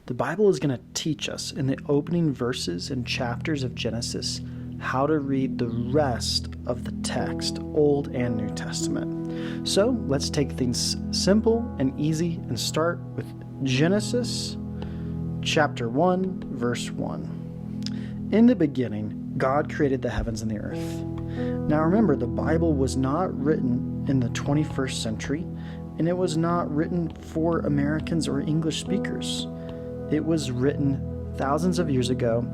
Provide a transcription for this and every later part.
The Bible is going to teach us in the opening verses and chapters of Genesis how to read the rest of the text, Old and New Testament. So let's take things simple and easy and start with Genesis chapter 1, verse 1. In the beginning, God created the heavens and the earth. Now remember, the Bible was not written in the 21st century, and it was not written for Americans or English speakers. It was written thousands of years ago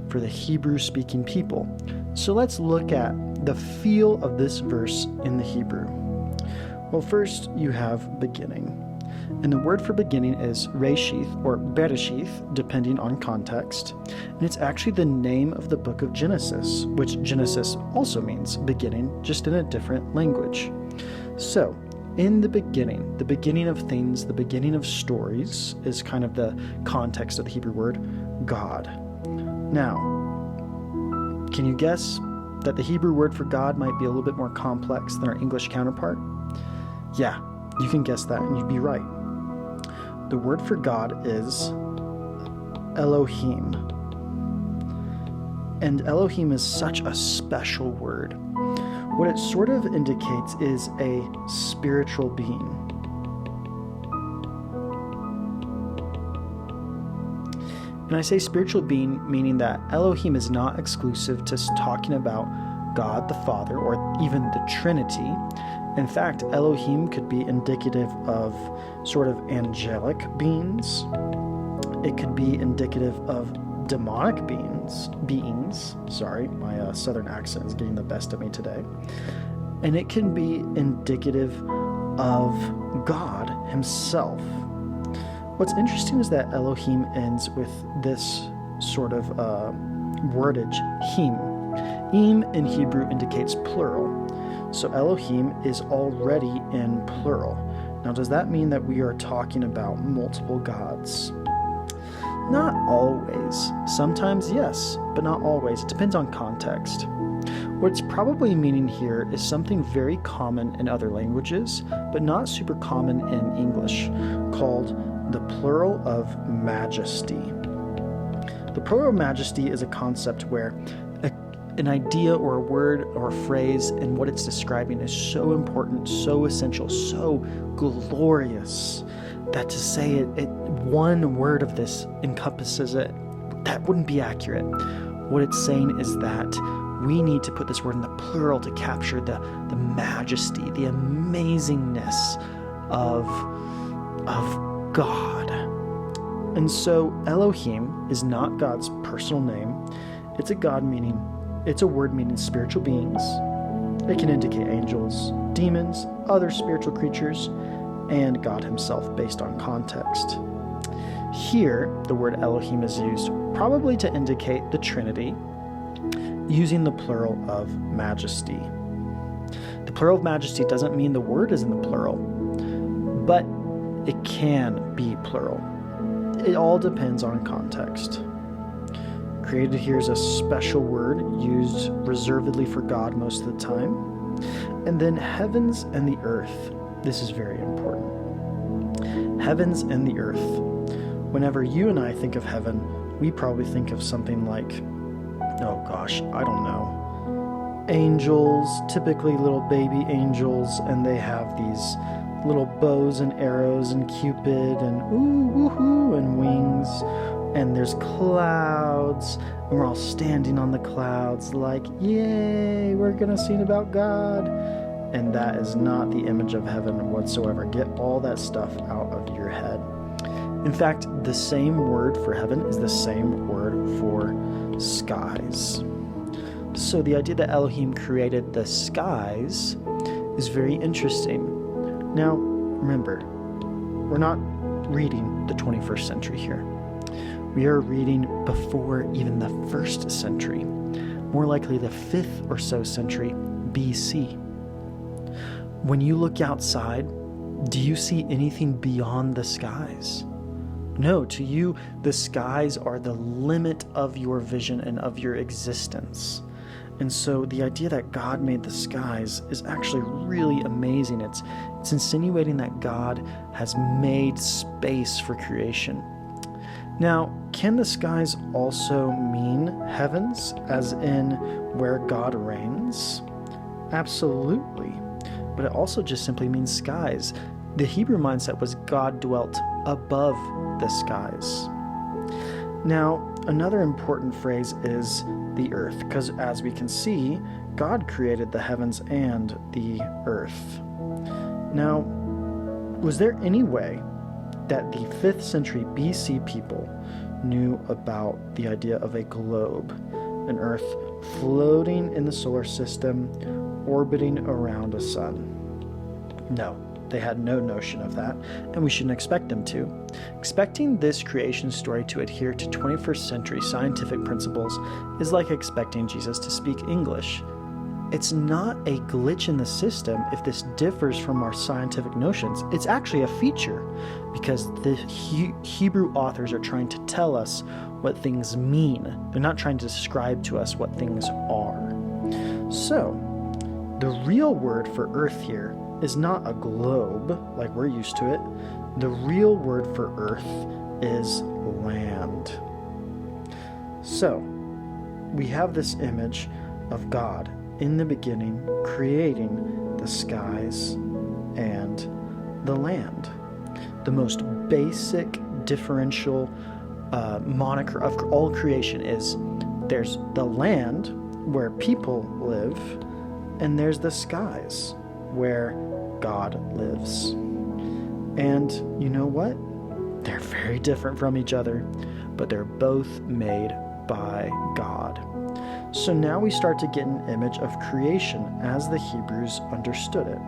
for the Hebrew-speaking people. So let's look at the feel of this verse in the Hebrew. Well, first you have beginning. And the word for beginning is Reshith or Bereshith, depending on context. And it's actually the name of the book of Genesis, which Genesis also means beginning, just in a different language. So, in the beginning of things, the beginning of stories is kind of the context of the Hebrew word God. Now, can you guess that the Hebrew word for God might be a little bit more complex than our English counterpart? Yeah, you can guess that and you'd be right. The word for God is Elohim. And Elohim is such a special word. What it sort of indicates is a spiritual being. And I say spiritual being, meaning that Elohim is not exclusive to talking about God the Father or even the Trinity. In fact, Elohim could be indicative of sort of angelic beings. It could be indicative of demonic beings. Sorry, my southern accent is getting the best of me today. And it can be indicative of God himself. What's interesting is that Elohim ends with this sort of wordage, him. Im in Hebrew indicates plural. So Elohim is already in plural. Now, does that mean that we are talking about multiple gods? Not always. Sometimes yes, but not always. It depends on context. What it's probably meaning here is something very common in other languages, but not super common in English, called the plural of majesty. The plural of majesty is a concept where an idea or a word or a phrase and what it's describing is so important, so essential, so glorious that to say it one word of this encompasses it, that wouldn't be accurate. What it's saying is that we need to put this word in the plural to capture the majesty, the amazingness of God. And so Elohim is not God's personal name. It's a word meaning spiritual beings. It can indicate angels, demons, other spiritual creatures, and God himself based on context. Here, the word Elohim is used probably to indicate the Trinity, using the plural of majesty. The plural of majesty doesn't mean the word is in the plural, but it can be plural. It all depends on context. Created here is a special word used reservedly for God most of the time. And then heavens and the earth. This is very important. Heavens and the earth. Whenever you and I think of heaven, we probably think of something like, I don't know. Angels, typically little baby angels, and they have these little bows and arrows and Cupid and woohoo and wings. And there's clouds, and we're all standing on the clouds like, yay, we're going to sing about God. And that is not the image of heaven whatsoever. Get all that stuff out of your head. In fact, the same word for heaven is the same word for skies. So the idea that Elohim created the skies is very interesting. Now, remember, we're not reading the 21st century here. We are reading before even the 1st century, more likely the 5th or so century BC. When you look outside, do you see anything beyond the skies? No, to you, the skies are the limit of your vision and of your existence. And so the idea that God made the skies is actually really amazing. It's insinuating that God has made space for creation. Now, can the skies also mean heavens, as in where God reigns? Absolutely. But it also just simply means skies. The Hebrew mindset was God dwelt above the skies. Now, another important phrase is the earth, because as we can see, God created the heavens and the earth. Now, was there any way that the 5th century BC people knew about the idea of a globe, an earth floating in the solar system, orbiting around a sun? No, they had no notion of that, and we shouldn't expect them to. Expecting this creation story to adhere to 21st century scientific principles is like expecting Jesus to speak English. It's not a glitch in the system if this differs from our scientific notions. It's actually a feature, because the Hebrew authors are trying to tell us what things mean. They're not trying to describe to us what things are. So, the real word for earth here is not a globe like we're used to it. The real word for earth is land. So, we have this image of God in the beginning creating the skies and the land. The most basic differential moniker of all creation is there's the land where people live, and there's the skies where God lives. And you know what? They're very different from each other, but they're both made by God. So now we start to get an image of creation as the Hebrews understood it.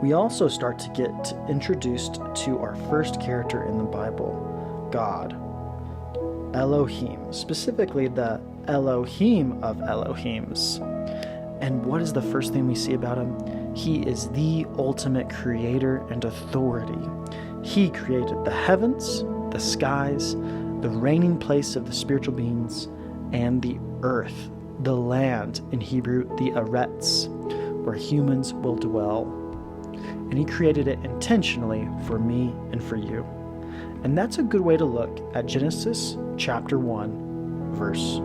We also start to get introduced to our first character in the Bible, God, Elohim, specifically the Elohim of Elohims. And what is the first thing we see about him? He is the ultimate creator and authority. He created the heavens, the skies, the reigning place of the spiritual beings, and the earth, the land, in Hebrew, the Eretz, where humans will dwell. And he created it intentionally for me and for you. And that's a good way to look at Genesis chapter 1, verse